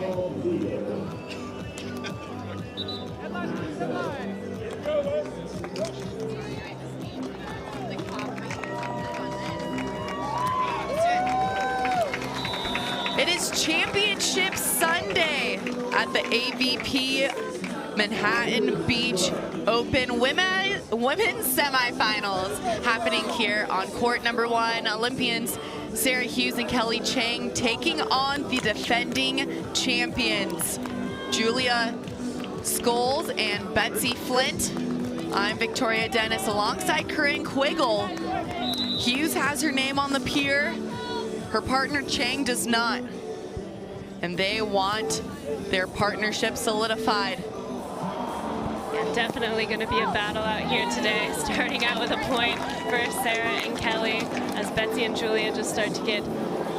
It is Championship Sunday at the AVP Manhattan Beach Open Women's Semifinals happening here on court number 1. Olympians Sara Hughes and Kelly Cheng taking on the defending champions, Julia Scoles and Betsi Flint. I'm Victoria Dennis alongside Corinne Quiggle. Hughes has her name on the pier. Her partner Cheng does not. And they want their partnership solidified. Yeah, definitely going to be a battle out here today. Starting out with a point for Sara and Kelly as Betsi and Julia just start to get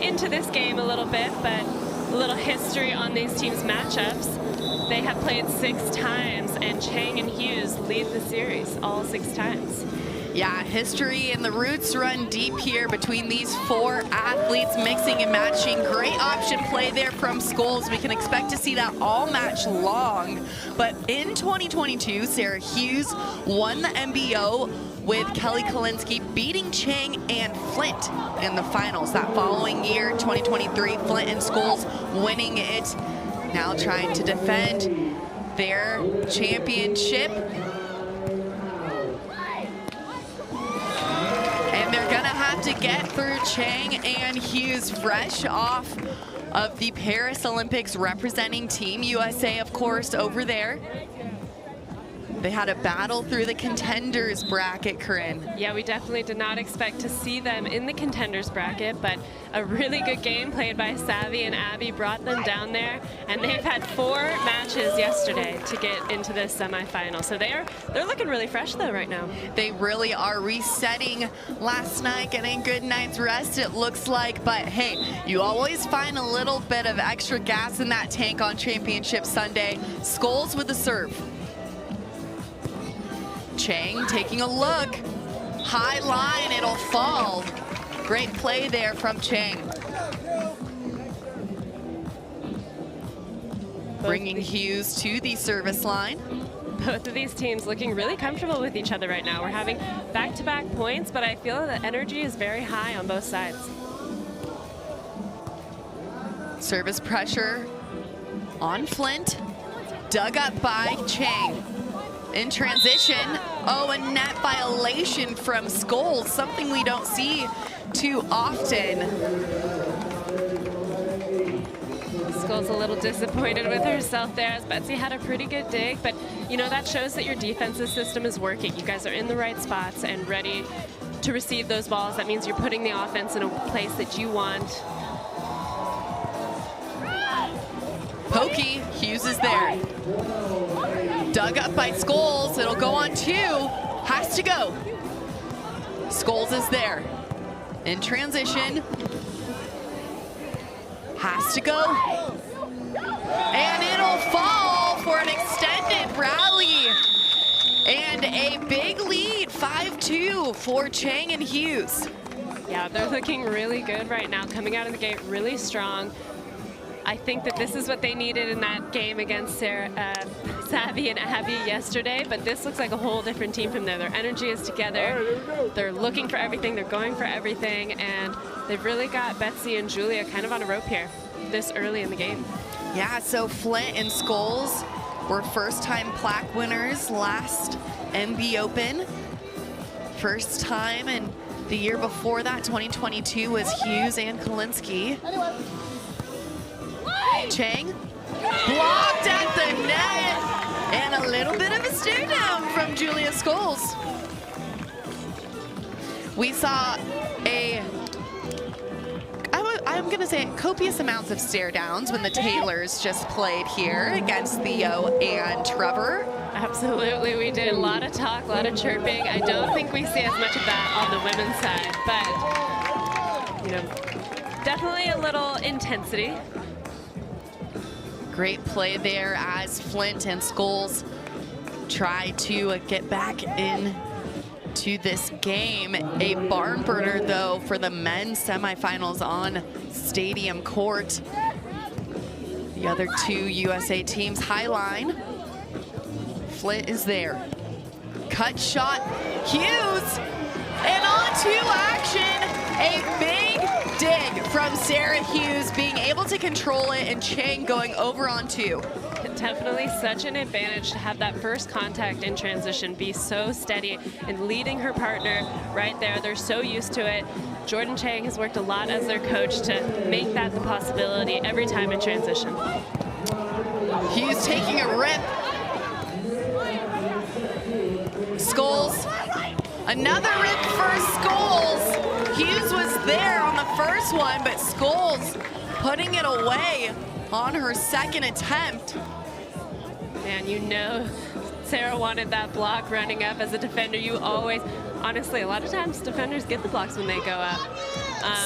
into this game a little bit, but a little history on these teams' matchups. They have played 6 times, and Cheng and Hughes lead the series all 6 times. Yeah, history and the roots run deep here between these 4 athletes, mixing and matching. Great option play there from Scoles. We can expect to see that all match long. But in 2022, Sara Hughes won the MBO with Kelly Kalinsky beating Cheng and Flint in the finals. That following year, 2023, Flint and Scoles winning it. Now trying to defend their championship. To get through Cheng and Hughes, fresh off of the Paris Olympics, representing Team USA, of course, over there. They had a battle through the contenders bracket, Corinne. Yeah, we definitely did not expect to see them in the contenders bracket, but a really good game played by Savvy and Abby brought them down there, and they've had 4 matches yesterday to get into this semifinal. So they're looking really fresh though right now. They really are resetting last night, getting a good night's rest, it looks like. But hey, you always find a little bit of extra gas in that tank on Championship Sunday. Scoles with the serve. Cheng taking a look. High line, it'll fall. Great play there from Cheng. Bringing Hughes to the service line. Both of these teams looking really comfortable with each other right now. We're having back-to-back points, but I feel the energy is very high on both sides. Service pressure on Flint. Dug up by Cheng. In transition, oh, a net violation from Scoles, something we don't see too often. Scoles a little disappointed with herself there as Betsi had a pretty good dig, but you know, that shows that your defensive system is working. You guys are in the right spots and ready to receive those balls. That means you're putting the offense in a place that you want. Pokey, Hughes is there. Dug up by Scoles, it'll go on 2, has to go. Scoles is there. In transition, has to go. And it'll fall for an extended rally. And a big lead, 5-2 for Cheng and Hughes. Yeah, they're looking really good right now, coming out of the gate really strong. I think that this is what they needed in that game against Savvy and Abby yesterday, but this looks like a whole different team from there. Their energy is together. They're looking for everything. They're going for everything, and they've really got Betsi and Julia kind of on a rope here this early in the game. Yeah, so Flint and Scoles were first-time plaque winners last MB Open. First time, and the year before that, 2022, was Hughes and Kalinsky. Cheng blocked at the net, and a little bit of a stare down from Julia Scoles. We saw I'm going to say copious amounts of stare downs when the Taylors just played here against Theo and Trevor. Absolutely, we did. A lot of talk, a lot of chirping. I don't think we see as much of that on the women's side, but you know, definitely a little intensity. Great play there as Flint and Scoles try to get back in to this game. A barn burner though for the men's semifinals on Stadium Court. The other two USA teams, high line. Flint is there. Cut shot, Hughes, and onto action. A big dig from Sara Hughes, being able to control it, and Cheng going over on two. Definitely such an advantage to have that first contact in transition be so steady and leading her partner right there. They're so used to it. Jordan Cheng has worked a lot as their coach to make that the possibility every time in transition. Hughes taking a rip. Scoles, another rip for Scoles. Hughes was there on the first one, but Scoles putting it away on her second attempt. Man, you know Sara wanted that block running up as a defender. You always, honestly, a lot of times defenders get the blocks when they go up.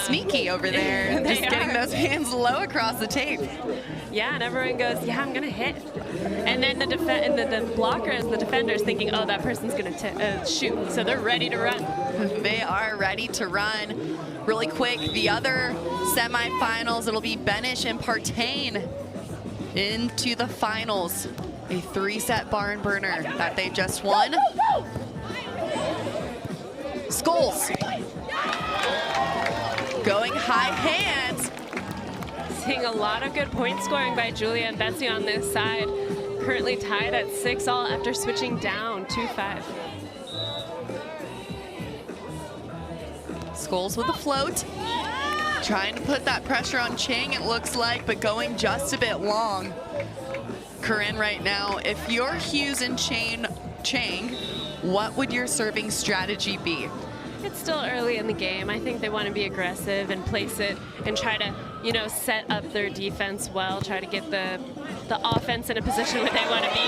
Sneaky over there, just getting those hands low across the tape. Yeah, and everyone goes, yeah, I'm gonna hit. And then the blockers, the defenders, thinking, oh, that person's gonna shoot. So they're ready to run. They are ready to run. Really quick, the other semifinals, it'll be Benish and Partain into the finals. A 3-set barn burner that they just won. Scoles going high hands. Seeing a lot of good point scoring by Julia and Betsi on this side. Currently tied at 6-all after switching down 2-5. Scoles with a float. Trying to put that pressure on Cheng, it looks like, but going just a bit long. Corinne, right now, if you're Hughes and Cheng, what would your serving strategy be? It's still early in the game. I think they want to be aggressive and place it and try to, you know, set up their defense well, try to get the offense in a position where they want to be.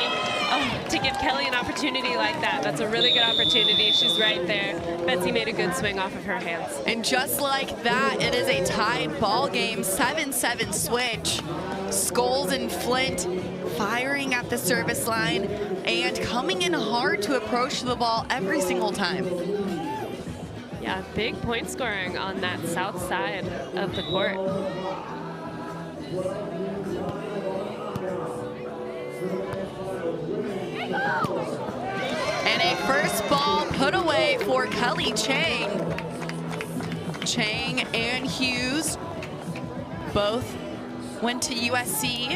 Oh, to give Kelly an opportunity like that, that's a really good opportunity. She's right there. Betsi made a good swing off of her hands. And just like that, it is a tied ball game, 7-7 switch. Scoles and Flint firing at the service line and coming in hard to approach the ball every single time. Yeah, big point scoring on that south side of the court. And a first ball put away for Kelly Cheng. Cheng and Hughes both went to USC,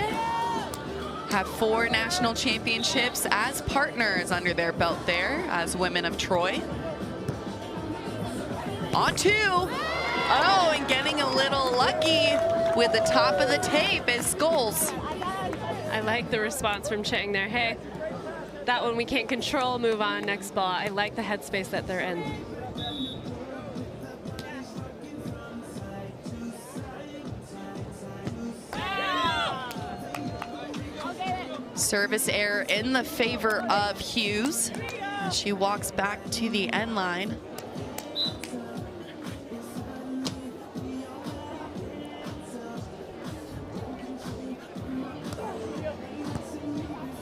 have 4 national championships as partners under their belt there as women of Troy. On 2. Oh, and getting a little lucky with the top of the tape is Scoles. I like the response from Cheng there. Hey, that one we can't control, move on, next ball. I like the headspace that they're in. Service error in the favor of Hughes as she walks back to the end line.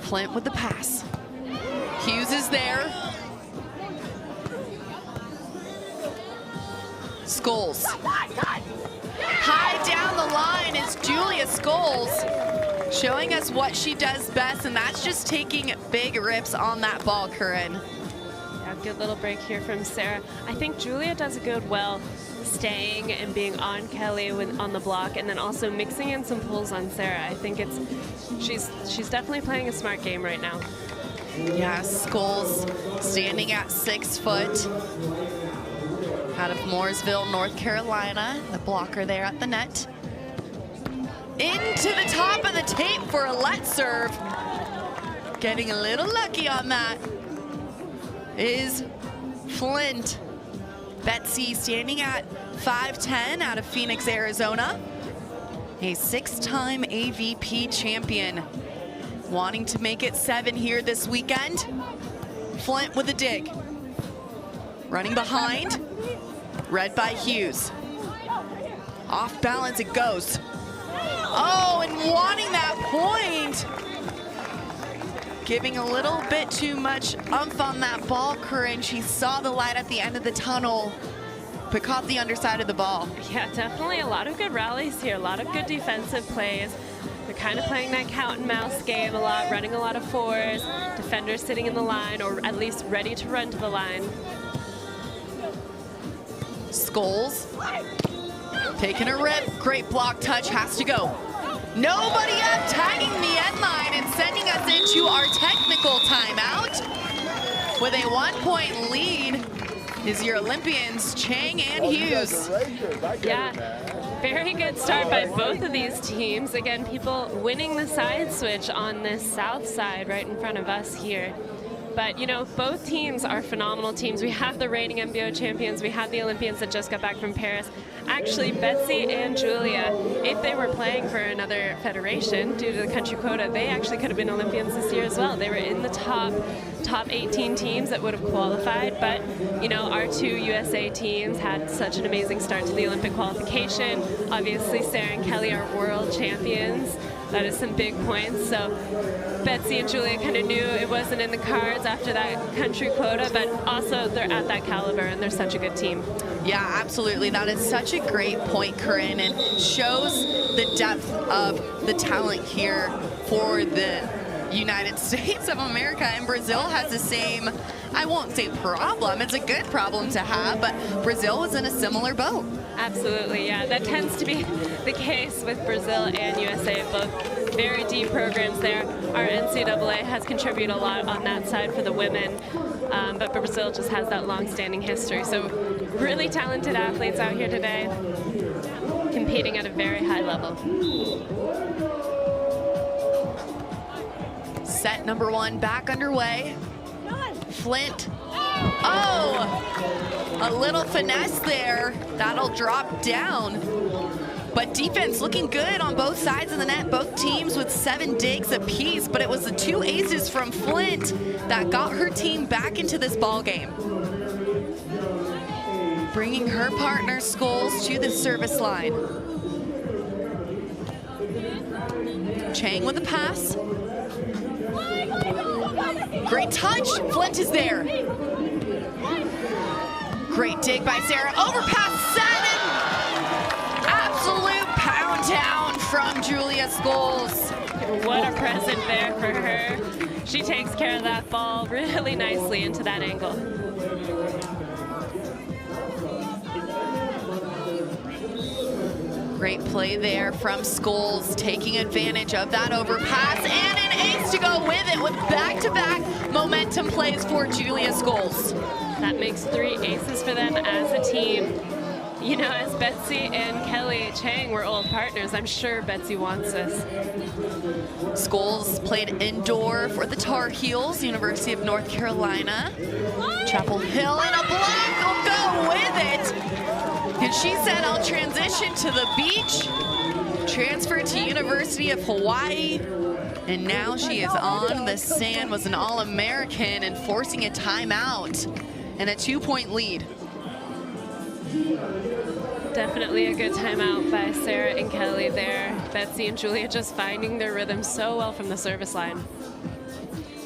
Flint with the pass. Hughes is there. Scoles. High down the line is Julia Scoles, showing us what she does best, and that's just taking big rips on that ball, Corinne. Yeah, good little break here from Sara. I think Julia does a good well staying and being on Kelly on the block, and then also mixing in some pulls on Sara. I think she's definitely playing a smart game right now. Yeah, Scoles standing at 6 foot. Out of Mooresville, North Carolina. The blocker there at the net. Into the top of the tape for a let serve. Getting a little lucky on that is Flint. Betsi standing at 5'10" out of Phoenix, Arizona. A 6-time AVP champion. Wanting to make it 7 here this weekend. Flint with a dig. Running behind. Read by Hughes. Off balance it goes. Oh, and wanting that point. Giving a little bit too much oomph on that ball, Corinne. She saw the light at the end of the tunnel, but caught the underside of the ball. Yeah, definitely a lot of good rallies here, a lot of good defensive plays. The kind of playing that cat and mouse game a lot, running a lot of fours, defenders sitting in the line, or at least ready to run to the line. Scoles taking a rip. Great block touch, has to go. Nobody up, tagging the end line and sending us into our technical timeout. With a 1-point lead is your Olympians, Cheng and Hughes. Yeah, very good start by both of these teams. Again, people winning the side switch on this south side right in front of us here. But, you know, both teams are phenomenal teams. We have the reigning MBO champions. We have the Olympians that just got back from Paris. Actually, Betsi and Julia, if they were playing for another federation due to the country quota, they actually could have been Olympians this year as well. They were in the top 18 teams that would have qualified. But, you know, our two USA teams had such an amazing start to the Olympic qualification. Obviously, Sara and Kelly are world champions. That is some big points. So Betsi and Julia kind of knew it wasn't in the cards after that country quota, but also they're at that caliber and they're such a good team. Yeah, absolutely. That is such a great point, Corinne, and shows the depth of the talent here for the United States of America. And Brazil has the same, I won't say problem, it's a good problem to have, but Brazil was in a similar boat. Absolutely, yeah. That tends to be the case with Brazil and USA, both very deep programs there. Our NCAA has contributed a lot on that side for the women, but Brazil just has that long-standing history. So really talented athletes out here today, competing at a very high level. Set number 1 back underway. Flint. Oh, a little finesse there. That'll drop down. But defense looking good on both sides of the net. Both teams with 7 digs apiece, but it was the 2 aces from Flint that got her team back into this ball game. Bringing her partner, Scoles, to the service line. Cheng with the pass. Great touch, Flint is there. Great dig by Sara, overpass 7. Absolute pound down from Julia Scoles. What a present there for her. She takes care of that ball really nicely into that angle. Great play there from Scoles, taking advantage of that overpass, and an ace to go with it with back-to-back momentum plays for Julia Scoles. That makes 3 aces for them as a team. You know, as Betsi and Kelly Cheng were old partners, I'm sure Betsi wants this. Scoles played indoor for the Tar Heels, University of North Carolina. Chapel Hill, and a block will go with it. And she said, I'll transition to the beach, transfer to University of Hawaii, and now she is on the sand, was an All-American and forcing a timeout and a 2-point lead. Definitely a good timeout by Sara and Kelly there. Betsi and Julia just finding their rhythm so well from the service line.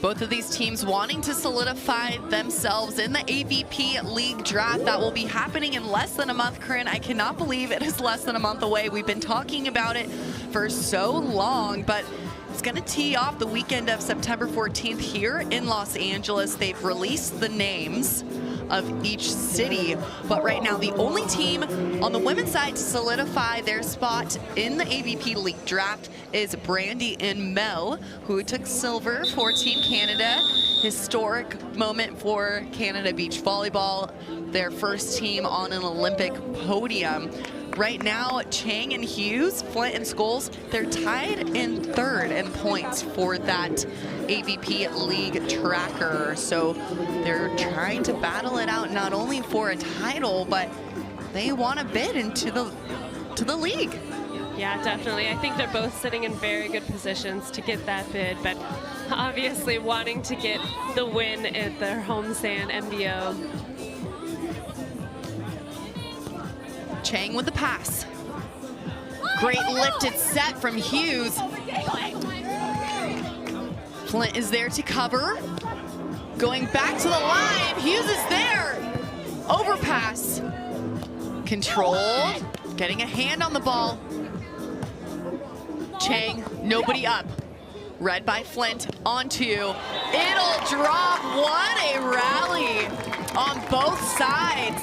Both of these teams wanting to solidify themselves in the AVP League draft that will be happening in less than a month. Corinne, I cannot believe it is less than a month away. We've been talking about it for so long, but it's going to tee off the weekend of September 14th here in Los Angeles. They've released the names of each city, but right now the only team on the women's side to solidify their spot in the AVP League draft is Brandy and Mel, who took silver for Team Canada. Historic moment for Canada Beach Volleyball, their first team on an Olympic podium. Right now, Cheng and Hughes, Flint and Scoles, they're tied in 3rd in points for that AVP League tracker. So they're trying to battle it out not only for a title, but they want to bid into the league. Yeah, definitely. I think they're both sitting in very good positions to get that bid, but obviously wanting to get the win at their home sand MBO. Cheng with the pass. Great lifted set from Hughes. Flint is there to cover. Going back to the line, Hughes is there. Overpass. Control, getting a hand on the ball. Cheng, nobody up. Read by Flint, on two. It'll drop. What a rally on both sides.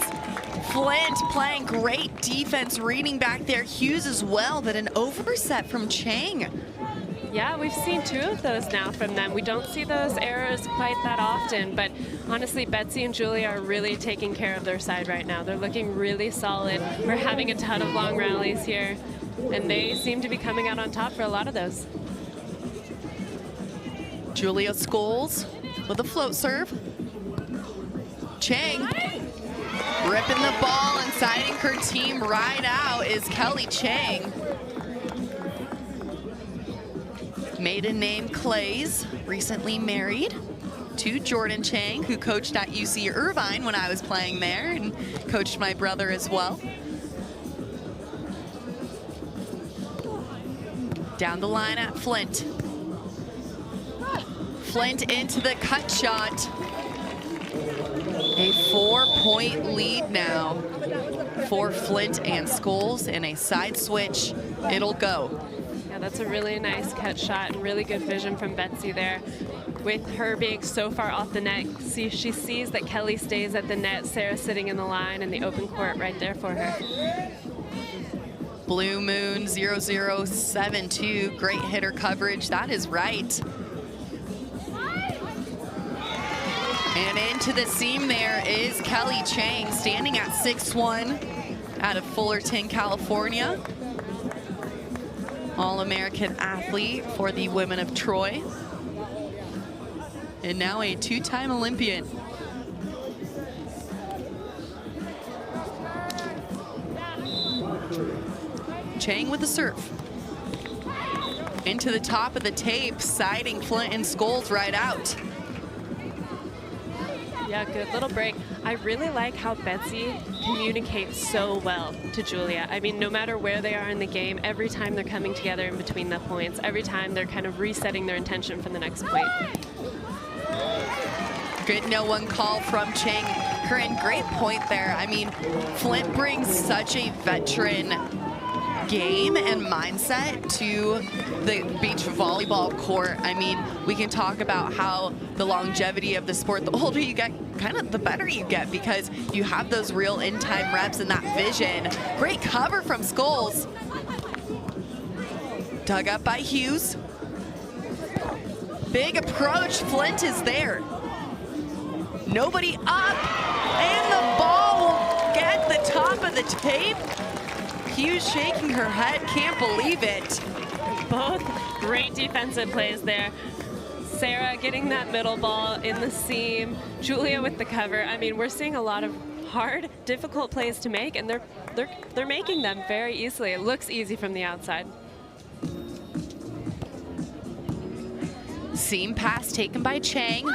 Flint playing great defense, reading back there. Hughes as well, but an overset from Cheng. Yeah, we've seen 2 of those now from them. We don't see those errors quite that often, but honestly, Betsi and Julia are really taking care of their side right now. They're looking really solid. We're having a ton of long rallies here, and they seem to be coming out on top for a lot of those. Julia Scoles with a float serve. Cheng ripping the ball and siding her team right out is Kelly Cheng. Maiden name Clays, recently married to Jordan Cheng, who coached at UC Irvine when I was playing there and coached my brother as well. Down the line at Flint. Flint into the cut shot. A 4-point lead now for Flint and Scoles, and a side switch. It'll go. Yeah, that's a really nice cut shot and really good vision from Betsi there. With her being so far off the net, she sees that Kelly stays at the net, Sara sitting in the line, and the open court right there for her. Blue Moon 0072, great hitter coverage, that is right. And into the seam there is Kelly Cheng, standing at 6'1", out of Fullerton, California. All-American athlete for the women of Troy. And now a 2-time Olympian. Cheng with the serve. Into the top of the tape, siding Flint and Scoles right out. Yeah, good little break. I really like how Betsi communicates so well to Julia. I mean, no matter where they are in the game, every time they're coming together in between the points, every time they're kind of resetting their intention for the next point. Good no-one call from Cheng. Corinne, great point there. I mean, Flint brings such a veteran game and mindset to the beach volleyball court. I mean, we can talk about how the longevity of the sport, the older you get, kind of the better you get, because you have those real in-time reps and that vision. Great cover from Scoles. Dug up by Hughes. Big approach, Flint is there. Nobody up, and the ball will get the top of the tape. Hughes shaking her head, can't believe it. Both great defensive plays there. Sara getting that middle ball in the seam, Julia with the cover. I mean, we're seeing a lot of hard, difficult plays to make, and they're making them very easily. It looks easy from the outside. Seam pass taken by Cheng.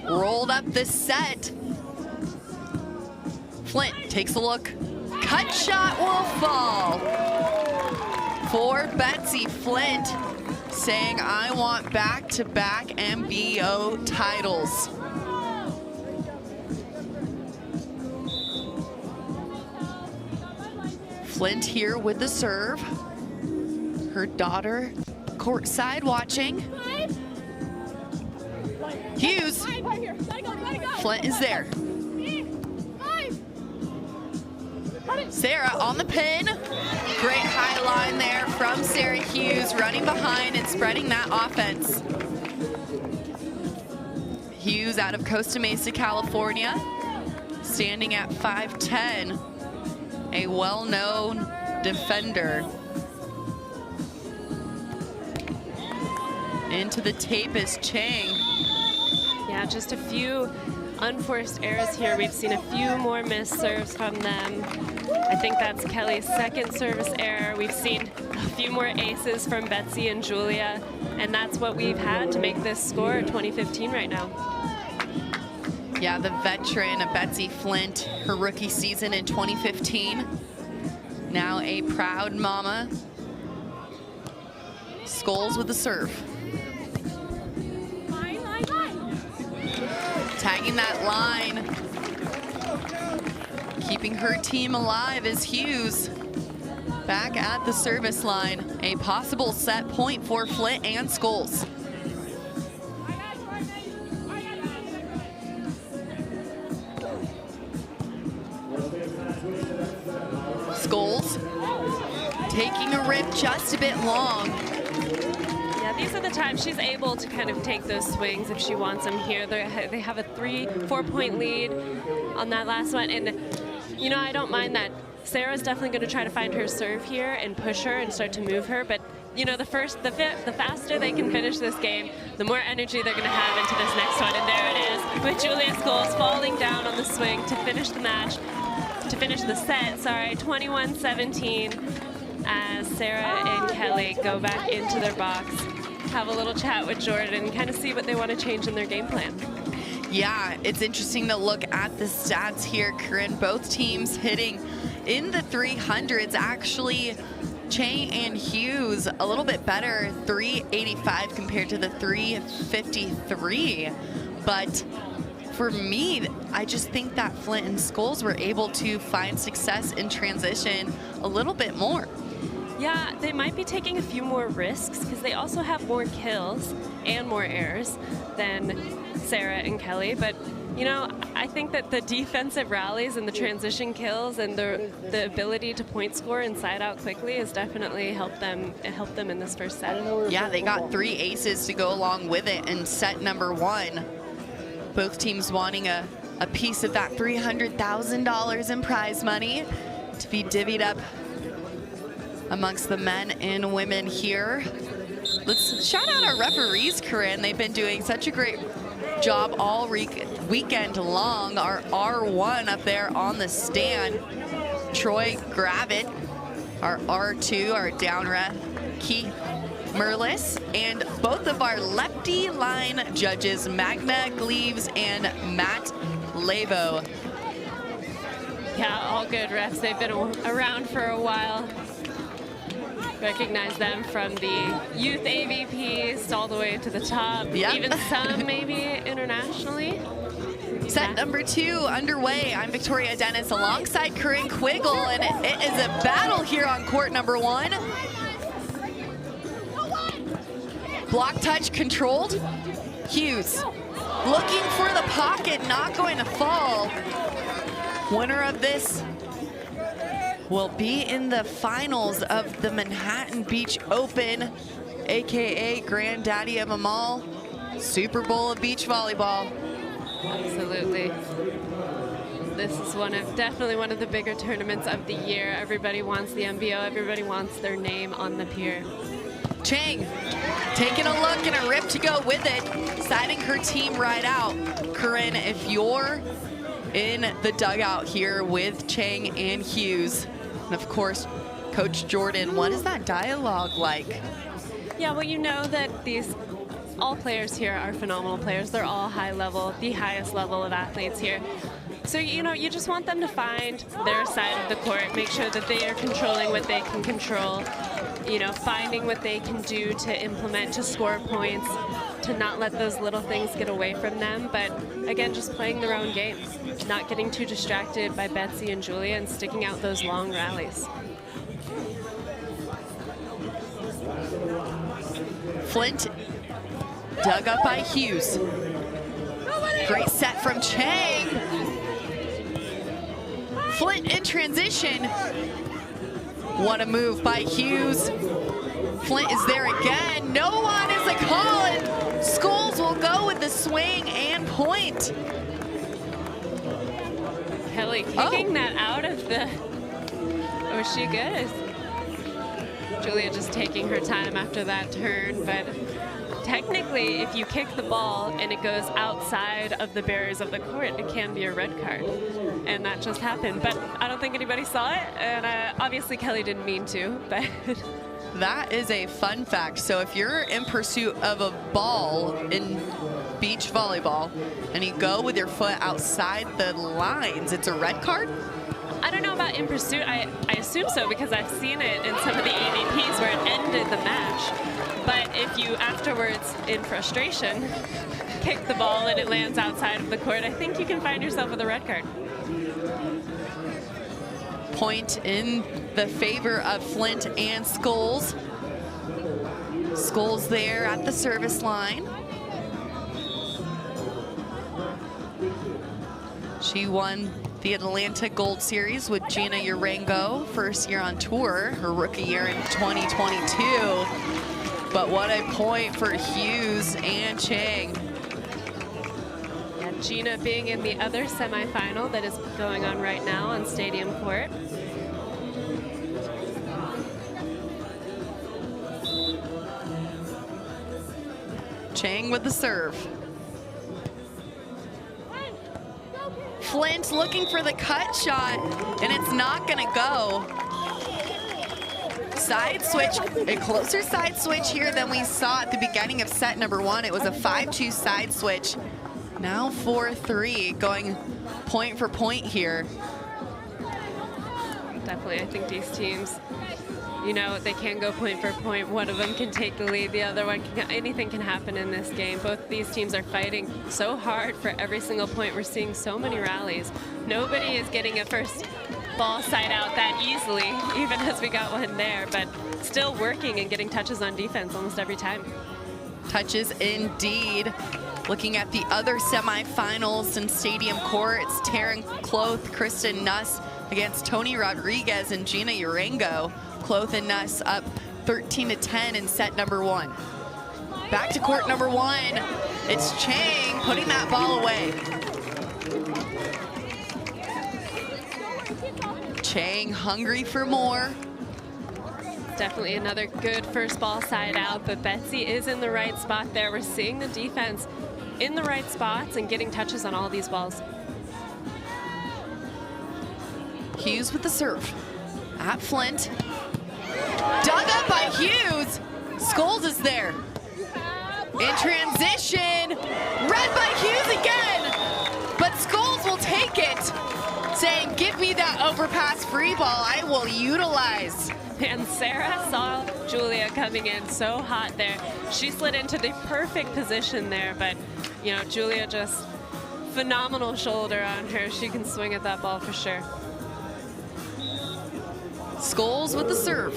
Rolled up the set. Flint takes a look. Cut shot will fall for Betsi. Flint saying, I want back-to-back MBO titles. Flint here with the serve. Her daughter courtside watching. Hughes. Flint is there. Sara on the pin. Great high line there from Sara Hughes, running behind and spreading that offense. Hughes out of Costa Mesa, California, standing at 5'10", a well-known defender. Into the tape is Cheng. Yeah, just a few unforced errors here. We've seen a few more missed serves from them. I think that's Kelly's second service error. We've seen a few more aces from Betsi and Julia, and that's what we've had to make this score 2015 right now. Yeah, the veteran Betsi Flint, her rookie season in 2015. Now a proud mama. Scoles with the serve. Tagging that line. Keeping her team alive is Hughes. back at the service line. A possible set point for Flint and Scoles. Scoles taking a rip just a bit long. Yeah, these are the times she's able to kind of take those swings if she wants them here. They have a 3-4 point lead on that last one. And, you know, I don't mind that. Sara's definitely going to try to find her serve here and push her and start to move her. But, you know, the faster they can finish this game, the more energy they're going to have into this next one. And there it is with Julia Scoles falling down on the swing to finish the match, to finish the set, sorry, 21-17. As Sara and Kelly go back into their box, have a little chat with Jordan, kind of see what they want to change in their game plan. Yeah, it's interesting to look at the stats here, Corinne. Both teams hitting in the 300s. Actually, Cheng and Hughes a little bit better, 385 compared to the 353. But for me, I just think that Flint and Scoles were able to find success in transition a little bit more. Yeah, they might be taking a few more risks because they also have more kills and more errors than Sara and Kelly. But, you know, I think that the defensive rallies and the transition kills and the ability to point score inside out quickly has definitely helped them in this first set. Yeah, they got 3 aces to go along with it in set number 1. Both teams wanting a piece of that $300,000 in prize money to be divvied up amongst the men and women here. Let's shout out our referees, Corinne. They've been doing such a great job all weekend long. Our R1 up there on the stand, Troy Gravitt, our R2, our down ref, Keith Merlis, and both of our lefty line judges, Magna Gleaves and Matt Lavo. Yeah, all good refs. They've been around for a while. Recognize them from the youth AVPs all the way to the top. Yep. Even some maybe internationally. Set number 2 underway. I'm Victoria Dennis alongside Corinne Quiggle, and it is a battle here on court number 1. Block touch controlled. Hughes looking for the pocket, not going to fall. Winner of this will be in the finals of the Manhattan Beach Open, AKA granddaddy of them all, Super Bowl of beach volleyball. Absolutely. This is definitely one of the bigger tournaments of the year. Everybody wants the MBO, everybody wants their name on the pier. Cheng taking a look and a rip to go with it, siding her team right out. Corinne, if you're in the dugout here with Cheng and Hughes, and of course, Coach Jordan, what is that dialogue like? Yeah, well, you know that all players here are phenomenal players. They're all high level, the highest level of athletes here. So, you know, you just want them to find their side of the court, make sure that they are controlling what they can control, you know, finding what they can do to implement, to score points, to not let those little things get away from them. But again, just playing their own games, not getting too distracted by Betsi and Julia and sticking out those long rallies. Flint dug up by Hughes. Great set from Cheng. Flint in transition. What a move by Hughes. Flint is there again. No one is a call, and Scoles will go with the swing and point. Kelly kicking that out of the... Oh, is she good? Julia just taking her time after that turn, but technically, if you kick the ball and it goes outside of the barriers of the court, it can be a red card. And that just happened, but I don't think anybody saw it, and obviously Kelly didn't mean to, but... That is a fun fact. So if you're in pursuit of a ball in beach volleyball and you go with your foot outside the lines, it's a red card? I don't know about in pursuit. I assume so because I've seen it in some of the AVPs where it ended the match. But if you afterwards, in frustration, kick the ball and it lands outside of the court, I think you can find yourself with a red card. Point in the favor of Flint and Scoles. Scoles there at the service line. She won the Atlanta Gold Series with Gina Urango, first year on tour, her rookie year in 2022. But what a point for Hughes and Cheng. Yeah, Gina being in the other semifinal that is going on right now on Stadium Court. Cheng with the serve. Flint looking for the cut shot, and it's not gonna go. Side switch, a closer side switch here than we saw at the beginning of set number 1. It was a 5-2 side switch. Now 4-3, going point for point here. Definitely, I think these teams, you know, they can go point for point. One of them can take the lead, the other one can, anything can happen in this game. Both these teams are fighting so hard for every single point. We're seeing so many rallies. Nobody is getting a first ball side out that easily, even as we got one there, but still working and getting touches on defense almost every time. Touches indeed. Looking at the other semifinals in Stadium Court, it's Taryn Cloth, Kristen Nuss against Tony Rodriguez and Gina Urango. Cloth and Nuss up 13-10 in set number 1. Back to court number 1. It's Cheng putting that ball away. Cheng hungry for more. Definitely another good first ball side out, but Betsi is in the right spot there. We're seeing the defense in the right spots and getting touches on all these balls. Hughes with the serve at Flint. Dug up by Hughes. Scoles is there. In transition, read by Hughes again. But Scoles will take it, saying, give me that overpass free ball, I will utilize. And Sara saw Julia coming in so hot there. She slid into the perfect position there, but you know, Julia just phenomenal shoulder on her. She can swing at that ball for sure. Scoles with the serve.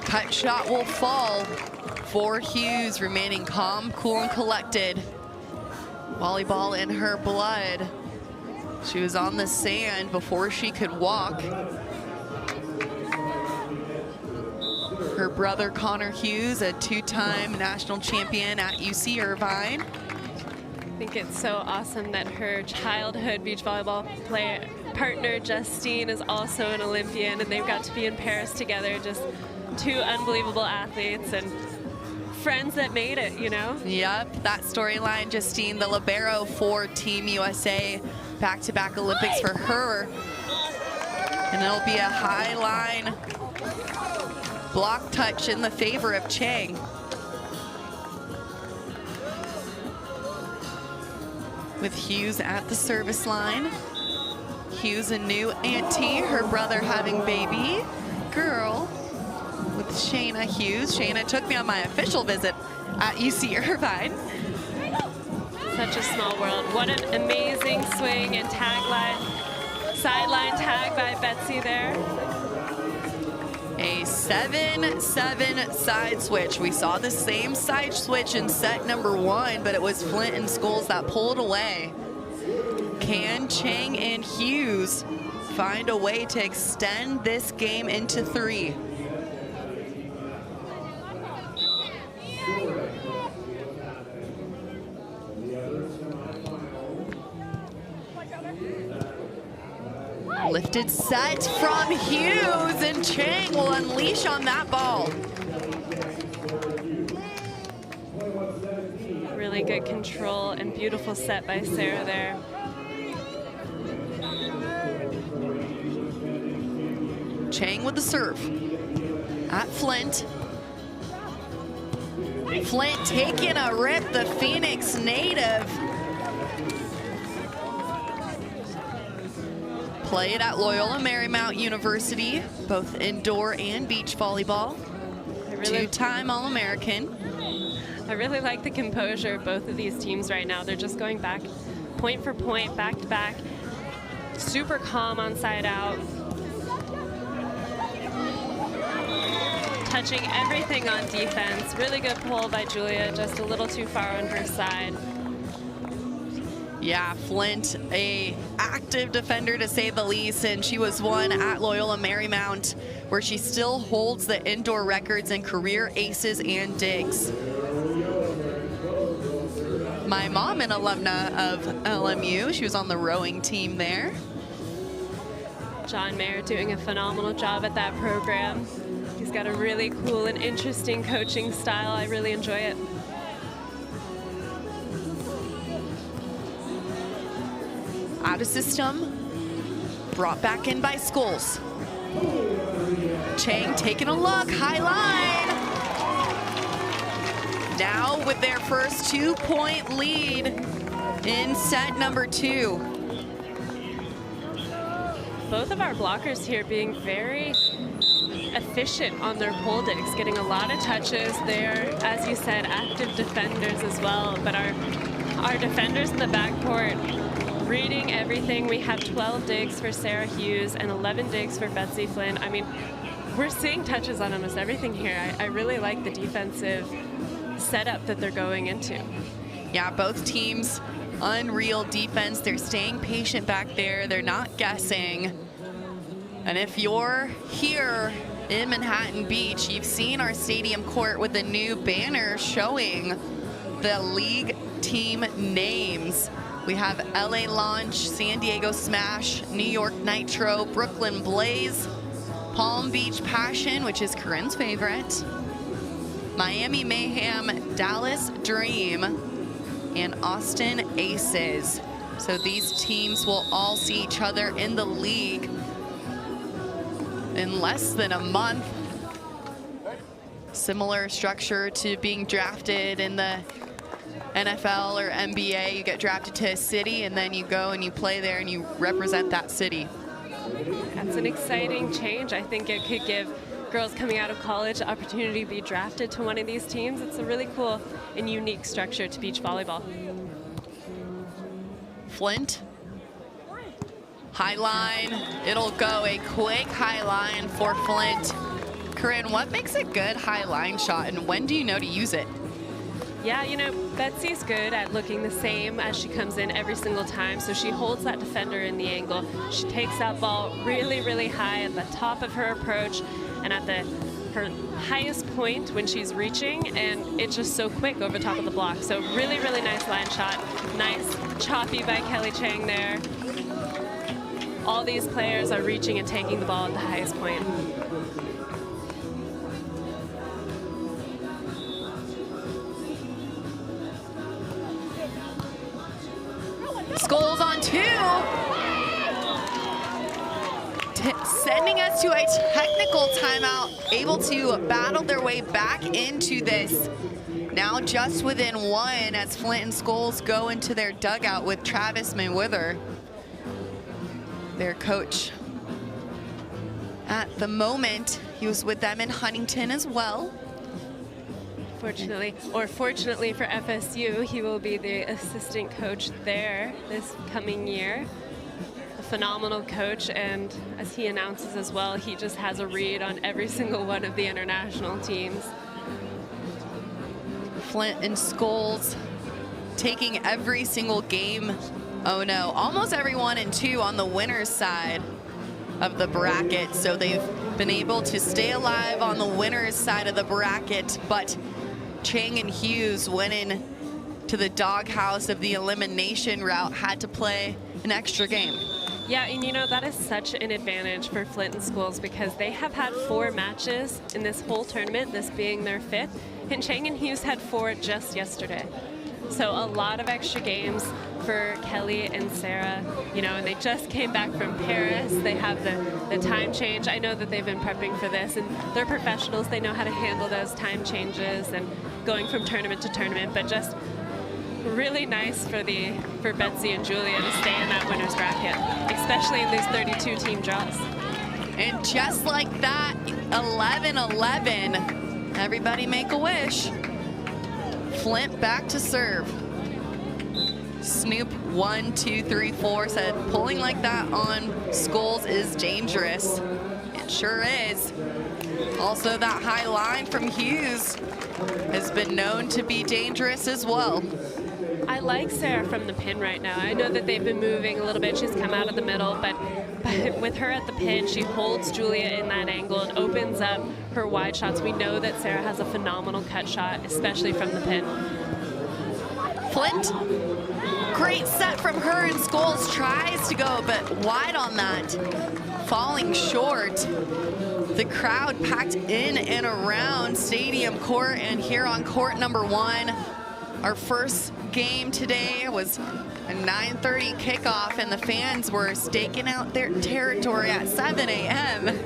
Cut shot will fall for Hughes, remaining calm, cool, and collected. Volleyball in her blood. She was on the sand before she could walk. Her brother, Connor Hughes, a 2-time national champion at UC Irvine. I think it's so awesome that her childhood beach volleyball partner, Justine, is also an Olympian, and they've got to be in Paris together. Just two unbelievable athletes and friends that made it, you know? Yep, that storyline, Justine, the libero for Team USA, back-to-back Olympics for her. And it'll be a high line block touch in the favor of Cheng. With Hughes at the service line. Hughes, a new auntie, her brother having baby girl with Shayna Hughes. Shayna took me on my official visit at UC Irvine. Such a small world. What an amazing swing and tagline, sideline tag by Betsi there. A 7-7 side switch. We saw the same side switch in set number 1, but it was Flint and Scoles that pulled away. Can Cheng and Hughes find a way to extend this game into 3? Lifted set from Hughes, and Cheng will unleash on that ball. Really good control and beautiful set by Sara there. Cheng with the serve at Flint. Flint taking a rip, the Phoenix native. Played at Loyola Marymount University, both indoor and beach volleyball. Two-time All-American. I really like the composure of both of these teams right now. They're just going back, point for point, back to back. Super calm on side out. Touching everything on defense. Really good pull by Julia, just a little too far on her side. Yeah, Flint, a active defender to say the least, and she was one at Loyola Marymount, where she still holds the indoor records in career aces and digs. My mom, an alumna of LMU, she was on the rowing team there. John Mayer doing a phenomenal job at that program. He's got a really cool and interesting coaching style. I really enjoy it. Out of system, brought back in by Scoles. Cheng taking a look, high line. Now with their first 2-point lead in set number 2. Both of our blockers here being very efficient on their pole digs, getting a lot of touches. They're, as you said, active defenders as well, but our defenders in the backcourt reading everything. We have 12 digs for Sara Hughes and 11 digs for Betsi Flint. I mean, we're seeing touches on almost everything here. I really like the defensive setup that they're going into. Yeah, both teams, unreal defense. They're staying patient back there. They're not guessing. And if you're here in Manhattan Beach, you've seen our stadium court with a new banner showing the league team names. We have LA Launch, San Diego Smash, New York Nitro, Brooklyn Blaze, Palm Beach Passion, which is Corinne's favorite, Miami Mayhem, Dallas Dream, and Austin Aces. So these teams will all see each other in the league in less than a month. Similar structure to being drafted in the NFL or NBA. You get drafted to a city and then you go and you play there and you represent that city. That's an exciting change. I think it could give girls coming out of college the opportunity to be drafted to one of these teams. It's a really cool and unique structure to beach volleyball. Flint, high line. It'll go a quick high line for Flint. Corinne, what makes a good high line shot and when do you know to use it? Yeah, you know, Betsi's good at looking the same as she comes in every single time, so she holds that defender in the angle. She takes that ball really, really high at the top of her approach and at her highest point when she's reaching, and it's just so quick over top of the block. So really, really nice line shot. Nice choppy by Kelly Cheng there. All these players are reaching and taking the ball at the highest point. Scoles on 2. Sending us to a technical timeout, able to battle their way back into this. Now just within 1 as Flint and Scoles go into their dugout with Travis Mayweather, their coach. At the moment, he was with them in Huntington as well. Fortunately for FSU, he will be the assistant coach there this coming year. A phenomenal coach, and as he announces as well, he just has a read on every single one of the international teams. Flint and Scoles taking every single game. Oh no, almost every 1 and 2 on the winner's side of the bracket. So they've been able to stay alive on the winner's side of the bracket, but Cheng and Hughes went in to the doghouse of the elimination route, had to play an extra game. Yeah, and you know, that is such an advantage for Flint and Scoles because they have had 4 matches in this whole tournament, this being their 5th, and Cheng and Hughes had 4 just yesterday. So a lot of extra games for Kelly and Sara, you know, and they just came back from Paris. They have the time change. I know that they've been prepping for this, and they're professionals. They know how to handle those time changes and going from tournament to tournament, but just really nice for Betsi and Julia to stay in that winner's bracket, especially in these 32-team draws. And just like that, 11-11, everybody make a wish. Flint back to serve. Snoop 1, 2, 3, 4 said pulling like that on Scoles is dangerous. It sure is. Also, that high line from Hughes has been known to be dangerous as well. I like Sara from the pin right now. I know that they've been moving a little bit. She's come out of the middle, but with her at the pin, she holds Julia in that angle and opens up her wide shots. We know that Sara has a phenomenal cut shot, especially from the pin. Flint, great set from her, and Scoles tries to go, but wide on that, falling short. The crowd packed in and around Stadium Court, and here on court number 1, our first game today was a 9:30 kickoff, and the fans were staking out their territory at 7 a.m.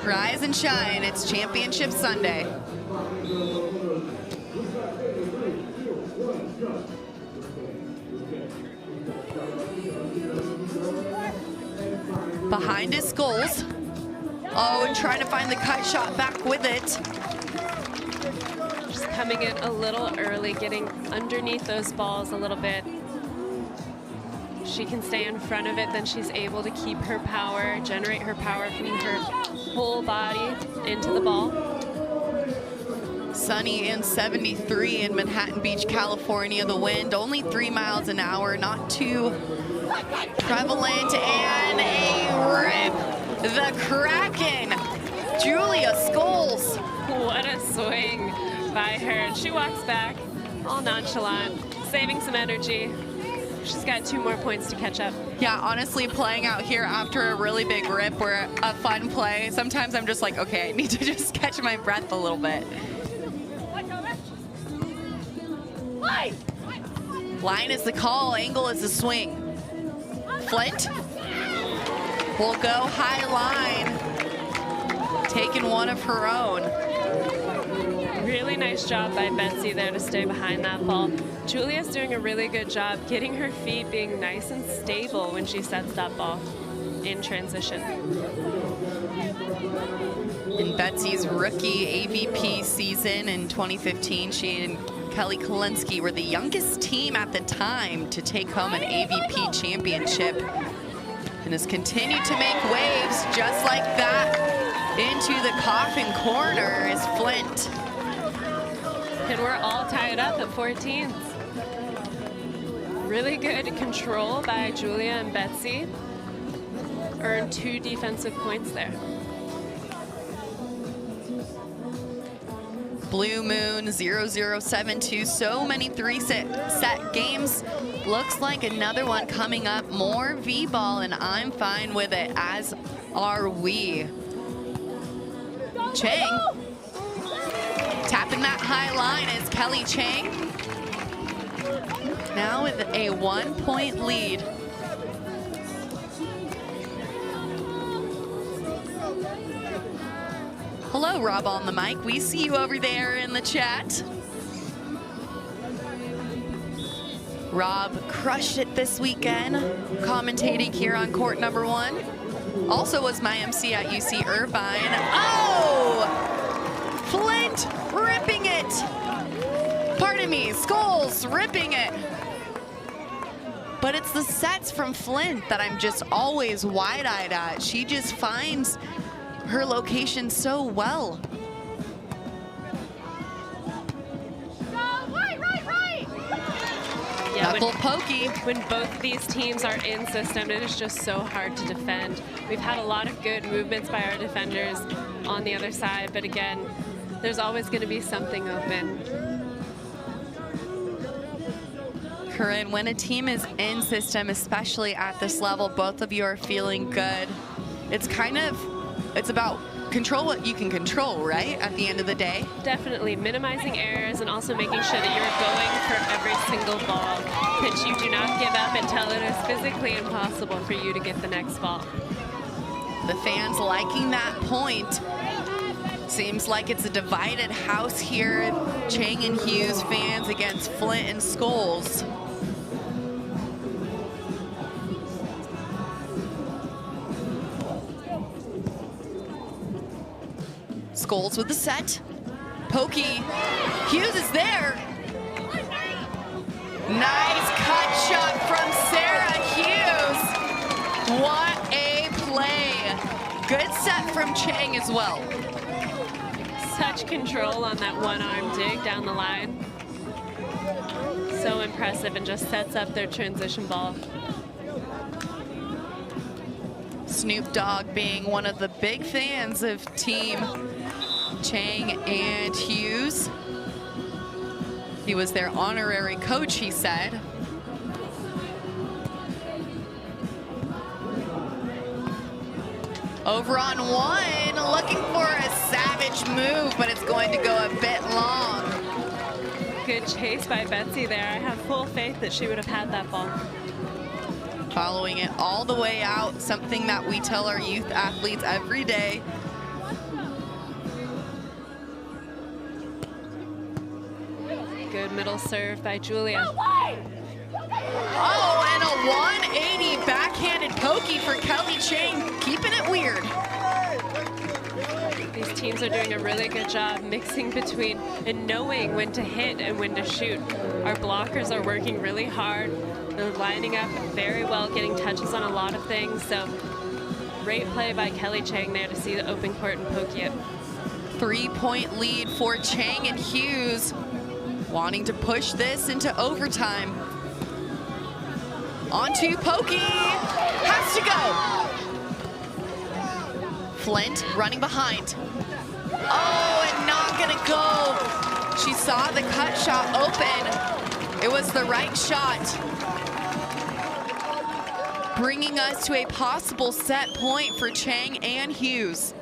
Rise and shine, it's Championship Sunday. Behind is Scoles. Oh, and trying to find the cut shot back with it. Just coming in a little early, getting underneath those balls a little bit. She can stay in front of it, then she's able to keep her power, generate her power from her whole body into the ball. Sunny and 73 in Manhattan Beach, California. The wind only 3 miles an hour, not too prevalent, and a rip. The Kraken, Julia Scoles. What a swing by her. And she walks back all nonchalant, saving some energy. She's got 2 more points to catch up. Yeah, honestly, playing out here after a really big rip or a fun play, sometimes I'm just like, okay, I need to just catch my breath a little bit. Line is the call, angle is the swing. Flint will go high line, taking one of her own. Really nice job by Betsi there to stay behind that ball. Julia's doing a really good job getting her feet being nice and stable when she sets that ball in transition. In Betsi's rookie AVP season in 2015, she and Kelly Kalinsky were the youngest team at the time to take home an AVP championship, and has continued to make waves just like that. Into the coffin corner is Flint. And we're all tied up at 14. Really good control by Julia and Betsi. Earned 2 defensive points there. Blue Moon 0072, so many 3-set games. Looks like another one coming up, more V-ball, and I'm fine with it, as are we. Cheng, tapping that high line is Kelly Cheng. Now with a 1-point lead. Hello, Rob on the mic. We see you over there in the chat. Rob crushed it this weekend, commentating here on court number 1. Also was my MC at UC Irvine. Oh! Flint ripping it. Pardon me, Scoles ripping it. But it's the sets from Flint that I'm just always wide-eyed at. She just finds her location so well. Yeah, Knuckle pokey. When both these teams are in system, it is just so hard to defend. We've had a lot of good movements by our defenders on the other side, but again, there's always going to be something open. Corinne, when a team is in system, especially at this level, both of you are feeling good. It's about control what you can control, right? At the end of the day. Definitely minimizing errors and also making sure that you're going for every single ball, that you do not give up until it is physically impossible for you to get the next ball. The fans liking that point. Seems like it's a divided house here. Cheng and Hughes fans against Flint and Scoles. Scoles with the set. Pokey. Hughes is there. Nice cut shot from Sara Hughes. What a play. Good set from Cheng as well. Such control on that one-arm dig down the line. So impressive, and just sets up their transition ball. Snoop Dogg being one of the big fans of Team Cheng and Hughes. He was their honorary coach, he said. Over on one, looking for a savage move, but it's going to go a bit long. Good chase by Betsi there. I have full faith that she would have had that ball. Following it all the way out, something that we tell our youth athletes every day. Good middle serve by Julia. Oh, and a 180 backhanded pokey for Kelly Cheng, keeping it weird. These teams are doing a really good job mixing between and knowing when to hit and when to shoot. Our blockers are working really hard. They're lining up very well, getting touches on a lot of things. So great play by Kelly Cheng there to see the open court and poke it. 3-point lead for Cheng and Hughes, wanting to push this into overtime. Onto pokey, has to go. Flint running behind. Oh, and not gonna go. She saw the cut shot open. It was the right shot. Bringing us to a possible set point for Cheng and Hughes.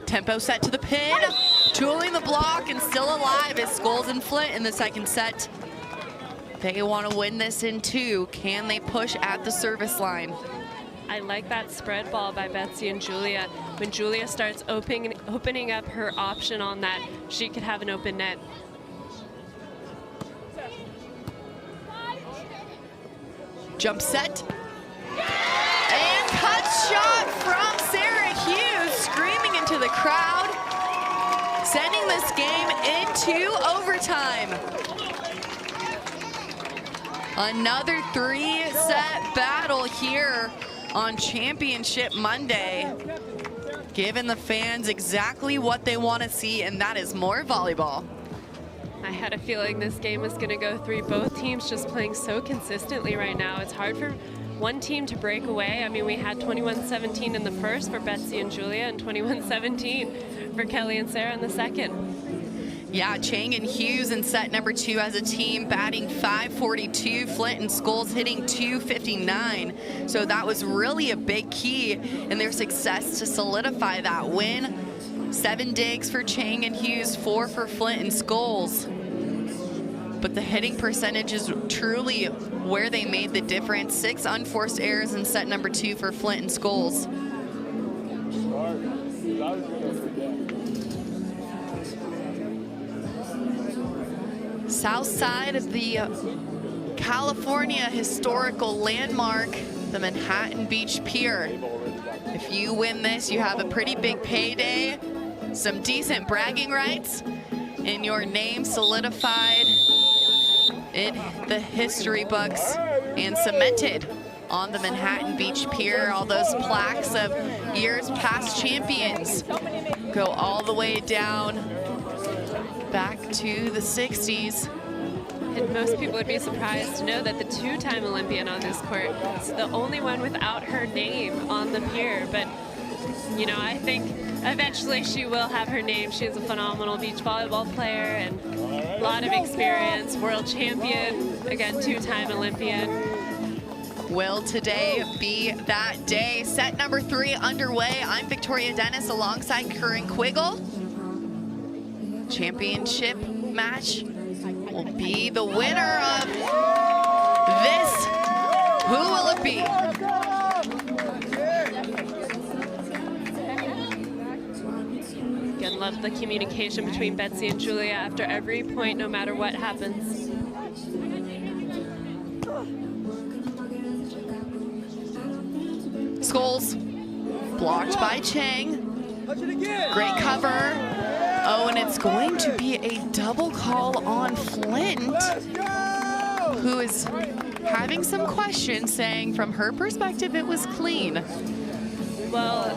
Tempo set to the pin, tooling the block, and still alive is Scoles and Flint in the second set. They want to win this in 2. Can they push at the service line? I like that spread ball by Betsi and Julia. When Julia starts opening up her option on that, she could have an open net. Jump set. And cut shot from Sara Hughes, screaming into the crowd, sending this game into overtime. Another 3-set battle here on Championship Monday, giving the fans exactly what they want to see, and that is more volleyball. I had a feeling this game was going to go 3. Both teams just playing so consistently right now. It's hard for one team to break away. I mean, we had 21-17 in the first for Betsi and Julia, and 21-17 for Kelly and Sara in the second. Yeah, Cheng and Hughes in set number 2 as a team, batting .542. Flint and Scoles hitting .259. So that was really a big key in their success to solidify that win. 7 digs for Cheng and Hughes, 4 for Flint and Scoles. But the hitting percentage is truly where they made the difference. 6 unforced errors in set number 2 for Flint and Scoles. South side of the California historical landmark, the Manhattan Beach Pier. If you win this, you have a pretty big payday, some decent bragging rights, and your name solidified in the history books and cemented on the Manhattan Beach Pier. All those plaques of years past champions go all the way down back to the 60s. And most people would be surprised to know that the 2-time Olympian on this court is the only one without her name on the pier. But, you know, I think eventually she will have her name. She is a phenomenal beach volleyball player and a lot of experience, world champion, again, 2-time Olympian. Will today be that day? Set number 3 underway. I'm Victoria Dennis alongside Curran Quiggle. Championship match will be the winner of this. Who will it be? Again, love the communication between Betsi and Julia after every point, no matter what happens. Scoles Blocked by Cheng. Great cover. Oh, and it's going to be a double call on Flint, who is having some questions, saying from her perspective it was clean. Well,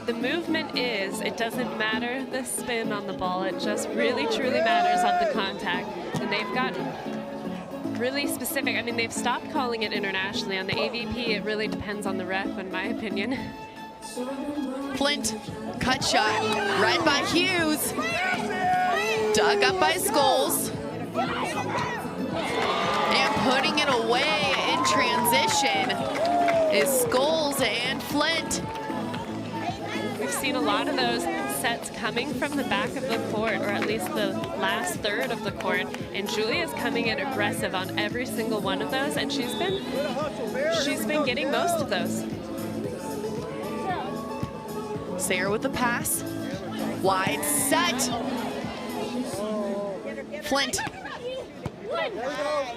the movement is, it doesn't matter the spin on the ball, it just really truly matters on the contact. And they've gotten really specific. I mean, they've stopped calling it internationally. On the AVP, it really depends on the ref, in my opinion. Flint, cut shot, read by Hughes, dug up by Scoles, and putting it away in transition is Scoles and Flint. We've seen a lot of those sets coming from the back of the court, or at least the last third of the court, and Julia's coming in aggressive on every single one of those, and she's been getting most of those. Sara with the pass, wide set. Flint.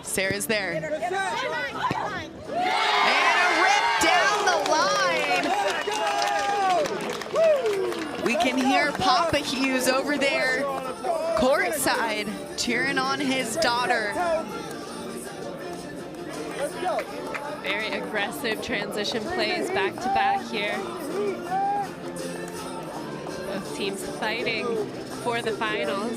Sara's there. And a rip down the line. We can hear Papa Hughes over there, courtside, cheering on his daughter. Very aggressive transition plays back to back here. Both teams fighting for the finals.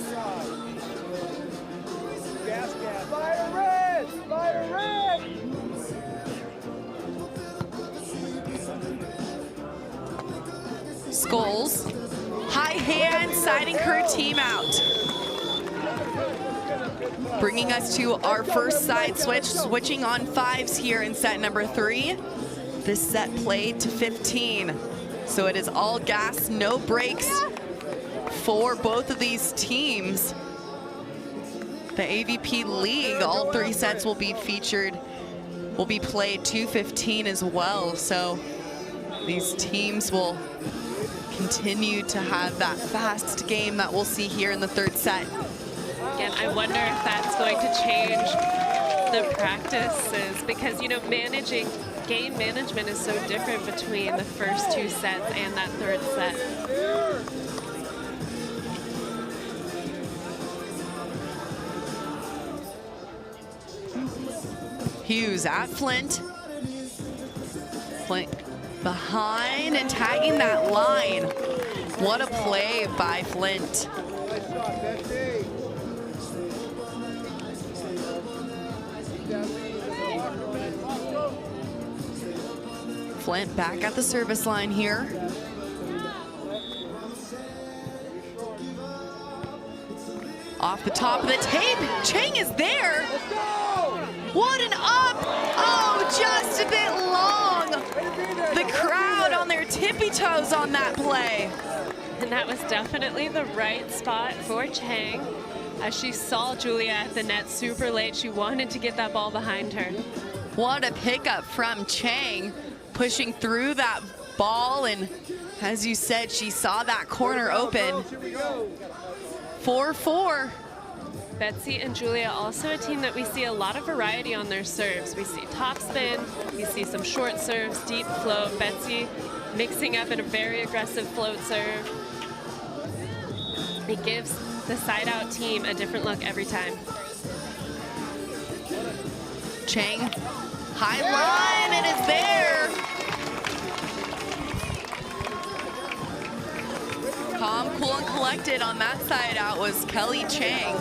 Scoles, high hand, siding her team out. Bringing us to our first side switch, switching on fives here in set number 3. This set played to 15. So it is all gas, no brakes for both of these teams. The AVP League, all 3 sets will be played to 15 as well. So these teams will continue to have that fast game that we'll see here in the 3rd set. Again, I wonder if that's going to change the practices, because, you know, game management is so different between the first 2 sets and that 3rd set. Hughes at Flint. Flint behind and tagging that line. What a play by Flint. Flint back at the service line here. Off the top of the tape, Cheng is there. What an up! Oh, just a bit long. The crowd on their tippy toes on that play. And that was definitely the right spot for Cheng. As she saw Julia at the net super late, she wanted to get that ball behind her. What a pickup from Cheng, pushing through that ball, and as you said, she saw that corner open. 4-4. Betsi and Julia, also a team that we see a lot of variety on their serves. We see topspin, we see some short serves, deep float. Betsi mixing up in a very aggressive float serve. It gives the side-out team a different look every time. Cheng, high line, and it's there. Calm, cool, and collected on that side out was Kelly Cheng.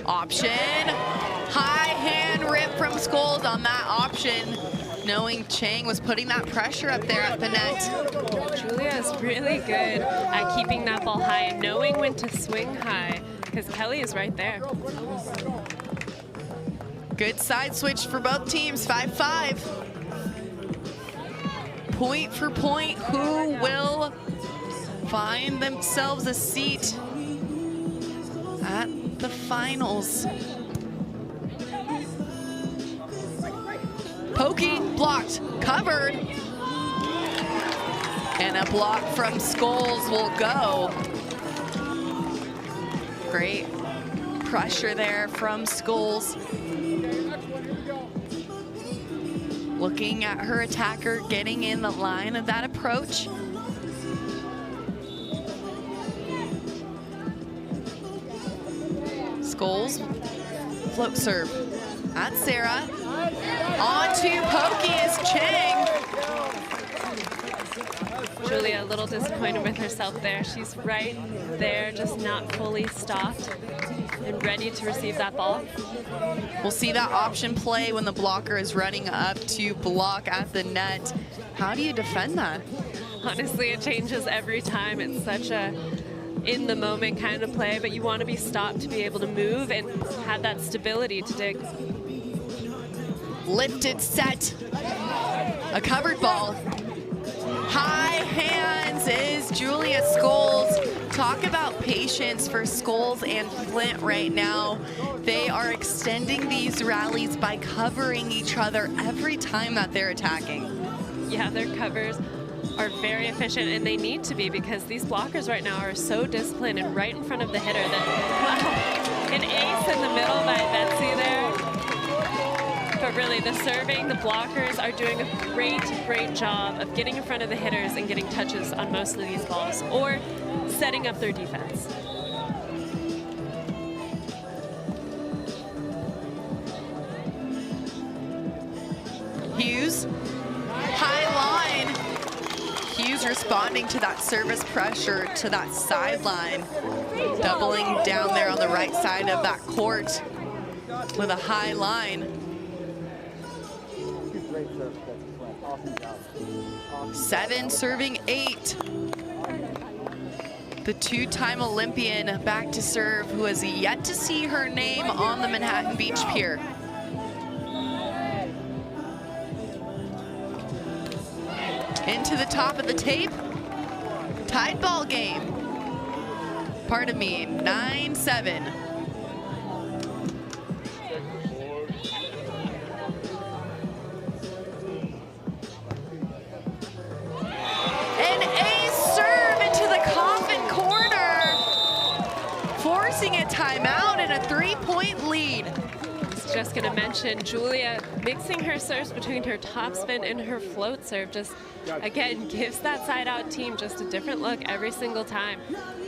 Option, high hand rip from Scoles on that option, knowing Cheng was putting that pressure up there at the net. Julia is really good at keeping that ball high and knowing when to swing high, because Kelly is right there. Good side switch for both teams, 5-5. Point for point, who will find themselves a seat at the finals? Poking, blocked, covered. And a block from Scoles will go. Great pressure there from Scoles. Looking at her attacker, getting in the line of that approach. Scoles, float serve at Sara. On to pokey is Cheng. Julia a little disappointed with herself there. She's right there, just not fully stopped and ready to receive that ball. We'll see that option play when the blocker is running up to block at the net. How do you defend that? Honestly, it changes every time. It's such a in the moment kind of play, but you want to be stopped to be able to move and have that stability to dig. Lifted set, a covered ball. High hands is Julia Scoles. Talk about patience for Scoles and Flint right now. They are extending these rallies by covering each other every time that they're attacking. Yeah, their covers are very efficient, and they need to be because these blockers right now are so disciplined and right in front of the hitter that, wow, an ace in the middle by Betsi there. But really, the serving, the blockers are doing a great job of getting in front of the hitters and getting touches on most of these balls or setting up their defense. Hughes, high line. Hughes responding to that service pressure to that sideline. Doubling down there on the right side of that court with a high line. 7 serving 8. The 2-time Olympian back to serve, who has yet to see her name on the Manhattan Beach Pier. Into the top of the tape. Tied ball game. Pardon me, 9-7. Forcing a timeout and a 3-point lead. I was just going to mention Julia mixing her serves between her topspin and her float serve just, again, gives that side-out team just a different look every single time.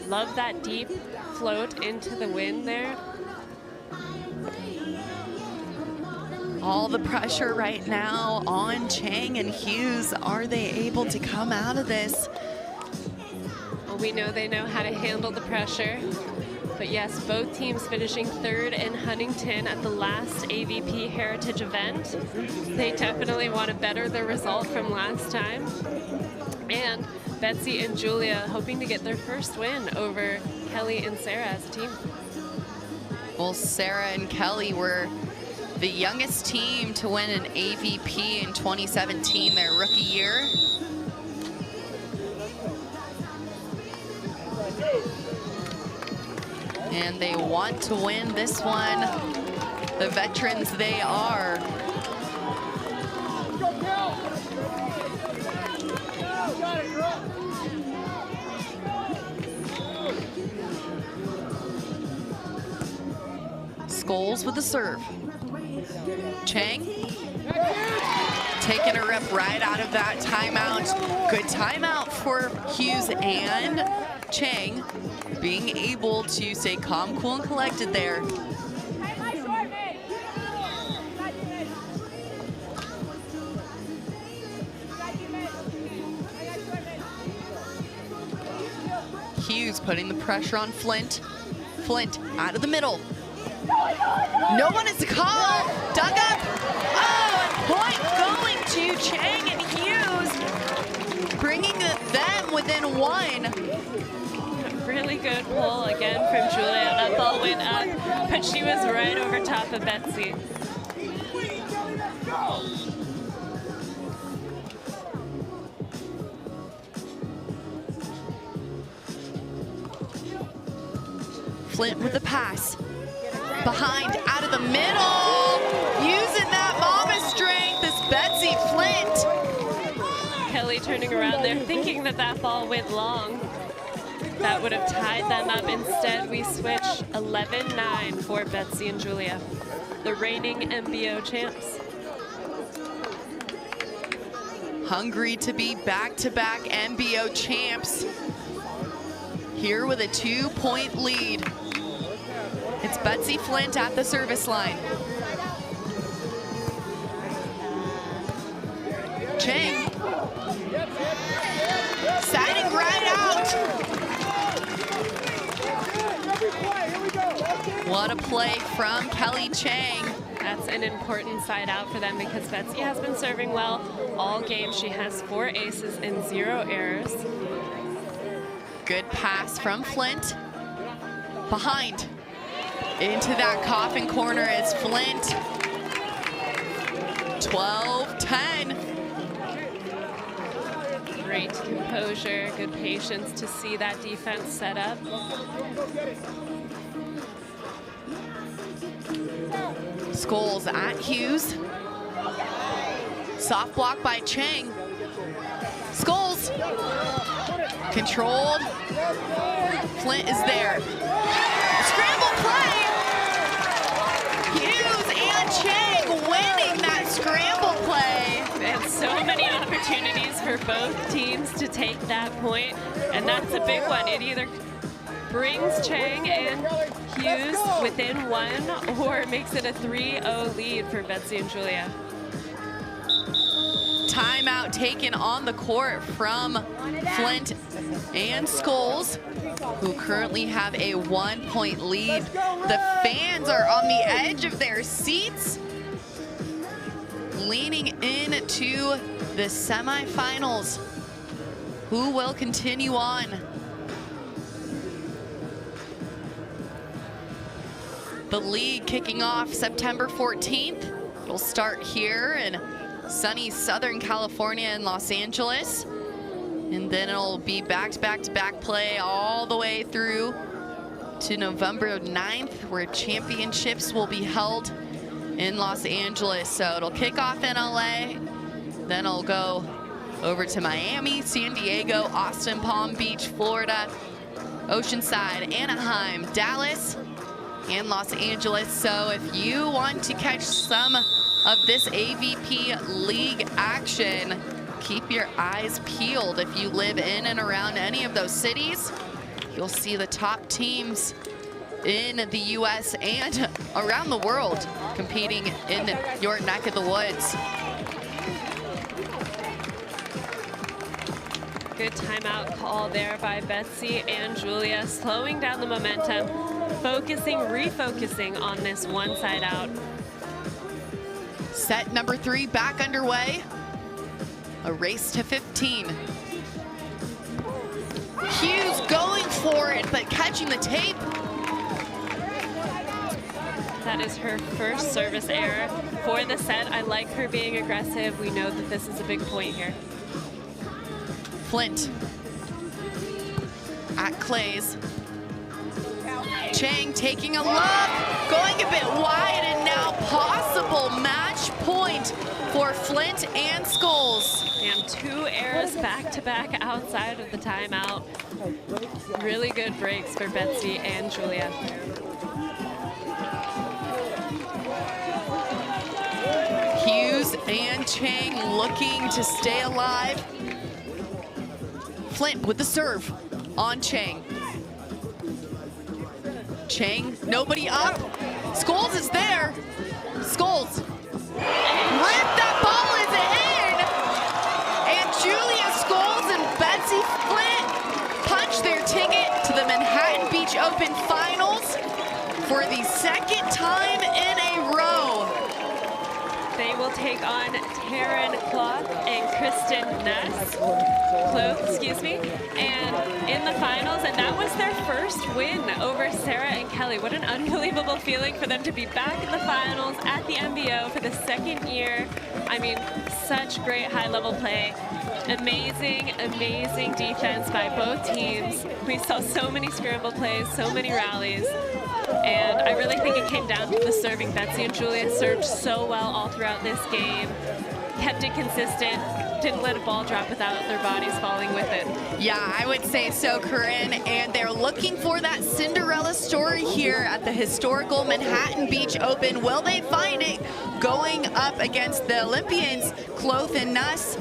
Love that deep float into the wind there. All the pressure right now on Cheng and Hughes. Are they able to come out of this? Well, we know they know how to handle the pressure. But yes, both teams finishing 3rd in Huntington at the last AVP Heritage event. They definitely want to better their result from last time. And Betsi and Julia hoping to get their first win over Kelly and Sara as a team. Well, Sara and Kelly were the youngest team to win an AVP in 2017, their rookie year. And they want to win this one. The veterans they are. Scoles with the serve. Cheng taking a rip right out of that timeout. Good timeout for Hughes and Cheng, being able to stay calm, cool, and collected there. Hughes putting the pressure on Flint. Flint out of the middle. No one is to call. Dug up. Oh, and point going to Cheng and Hughes, bringing them within 1. Really good pull again from Julia. That ball went up, but she was right over top of Betsi. Flint with the pass. Behind, out of the middle. Using that mama strength is Betsi Flint. Kelly turning around there, thinking that that ball went long. That would have tied them up. Instead, we switch 11-9 for Betsi and Julia, the reigning MBO champs. Hungry to be back-to-back MBO champs. Here with a 2-point lead. It's Betsi Flint at the service line. Cheng. Siding right out. What a play from Kelly Cheng. That's an important side out for them because Betsi has been serving well all game. She has 4 aces and 0 errors. Good pass from Flint. Behind. Into that coffin corner is Flint. 12-10. Great composure, good patience to see that defense set up. Scoles at Hughes. Soft block by Cheng. Scoles. Controlled. Flint is there. Scramble play. Hughes and Cheng winning that scramble play. And so many opportunities for both teams to take that point, and that's a big one. It either brings Cheng and Hughes within 1 or makes it a 3-0 lead for Betsi and Julia. Timeout taken on the court from Flint and Scoles, who currently have a 1-point lead. The fans are on the edge of their seats, leaning into the semifinals. Who will continue on? The league kicking off September 14th. It'll start here in sunny Southern California and Los Angeles. And then it'll be back-to-back play all the way through to November 9th, where championships will be held in Los Angeles. So it'll kick off in LA, then it'll go over to Miami, San Diego, Austin, Palm Beach, Florida, Oceanside, Anaheim, Dallas, and Los Angeles. So if you want to catch some of this AVP League action, keep your eyes peeled. If you live in and around any of those cities, you'll see the top teams in the US and around the world competing in your neck of the woods. Good timeout call there by Betsi and Julia, slowing down the momentum, refocusing on this one side out. Set number 3 back underway. A race to 15. Hughes going for it, but catching the tape. That is her first service error for the set. I like her being aggressive. We know that this is a big point here. Flint at Clays. Cheng taking a look, going a bit wide, and now possible match point for Flint and Scoles. And 2 errors back-to-back outside of the timeout. Really good breaks for Betsi and Julia. Hughes and Cheng looking to stay alive. Flint with the serve on Cheng. Cheng, nobody up. Scoles is there. Scoles. Rip, that ball is in. And Julia Scoles and Betsi Flint punch their ticket to the Manhattan Beach Open Finals for the 2nd time in a row. They will take on Taryn Cloth and Kristen Ness. And in the finals, and that was their first win over Sara and Kelly. What an unbelievable feeling for them to be back in the finals at the MBO for the 2nd year. I mean, such great high-level play. Amazing, amazing defense by both teams. We saw so many scramble plays, so many rallies. And I really think it came down to the serving. Betsi and Julia served so well all throughout this game, kept it consistent, didn't let a ball drop without their bodies falling with it. Yeah, I would say so, Corinne. And they're looking for that Cinderella story here at the historical Manhattan Beach Open. Will they find it going up against the Olympians, Cloth and Nuss?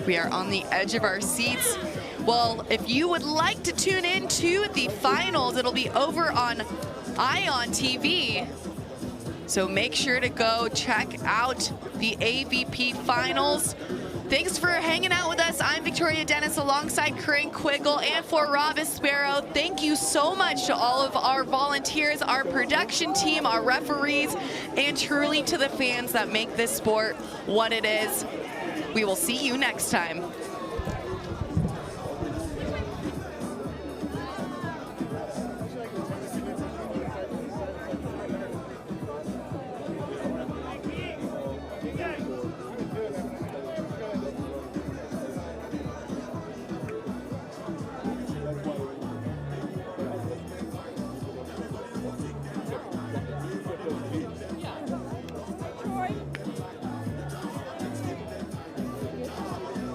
We are on the edge of our seats. Well, if you would like to tune in to the finals, it'll be over on ION TV. So make sure to go check out the AVP finals. Thanks for hanging out with us. I'm Victoria Dennis alongside Corinne Quiggle, and for Rob Sparrow. Thank you so much to all of our volunteers, our production team, our referees, and truly to the fans that make this sport what it is. We will see you next time.